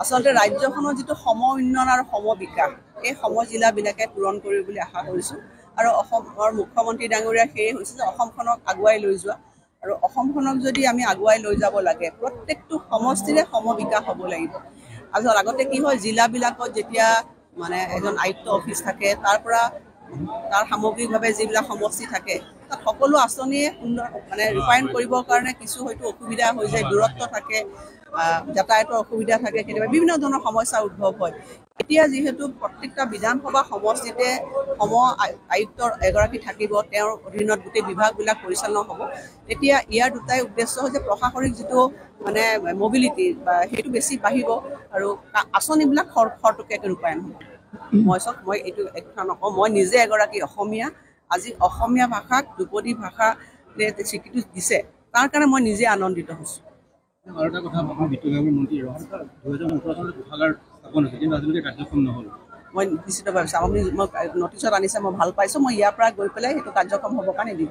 আচলতে ৰাজ্যখনৰ যিটো সম উন্নয়ন আৰু সম বিকাশ এই সম জিলাবিলাকে পূৰণ কৰিব বুলি আশা কৰিছোঁ আৰু অসমৰ মুখ্যমন্ত্ৰী ডাঙৰীয়া সেয়ে হৈছে যে অসমখনক আগুৱাই লৈ যোৱা আৰু অসমখনক যদি আমি আগুৱাই লৈ যাব লাগে প্ৰত্যেকটো সমষ্টিৰে সম বিকাশ হ'ব লাগিব। আগতে কি হয় জিলাবিলাকত যেতিয়া মানে এজন আয়ুক্ত অফিচ থাকে তাৰ সামগ্ৰিকভাৱে যিবিলাক সমষ্টি থাকে তাত সকলো আঁচনিয়ে সুন্দৰ মানে ৰূপায়ণ কৰিবৰ কাৰণে কিছু হয়তো অসুবিধা হৈ যায়, দূৰত্ব থাকে, যাতায়াতৰ অসুবিধা থাকে, কেতিয়াবা বিভিন্ন ধৰণৰ সমস্যাৰ উদ্ভৱ হয়। এতিয়া যিহেতু প্ৰত্যেকটা বিধানসভা সমষ্টিতে সম আয়ুক্ত এগৰাকী থাকিব, তেওঁৰ অধীনত গোটেই বিভাগবিলাক পৰিচালনা হ'ব। তেতিয়া ইয়াৰ দুটাই উদ্দেশ্য হৈছে প্ৰশাসনিক যিটো মানে মবিলিটি বা সেইটো বেছি বাঢ়িব আৰু আঁচনিবিলাক খৰতকীয়াকৈ ৰূপায়ণ হ'ব। মই এইটো কথা নকওঁ, মই নিজে এগৰাকী অসমীয়া, আজি অসমীয়া ভাষাক ধ্ৰুপদী ভাষা স্বীকৃতি দিছে, তাৰ কাৰণে মই নিজে আনন্দিত হৈছোঁ। আৰু এটা কথা, বিত্তবিভাগৰ মন্ত্ৰী 2018 চনত কোষাগাৰ স্থাপন হৈছিল কিন্তু আজিলৈকে কাৰ্যক্ষম নহ'ল। মই নিশ্চিতভাৱে আপুনি মোক নটিচত আনিছে, মই ভাল পাইছোঁ। মই ইয়াৰ পৰা গৈ পেলাই সেইটো কাৰ্যক্ষম হ'বৰ কাৰণে দিম।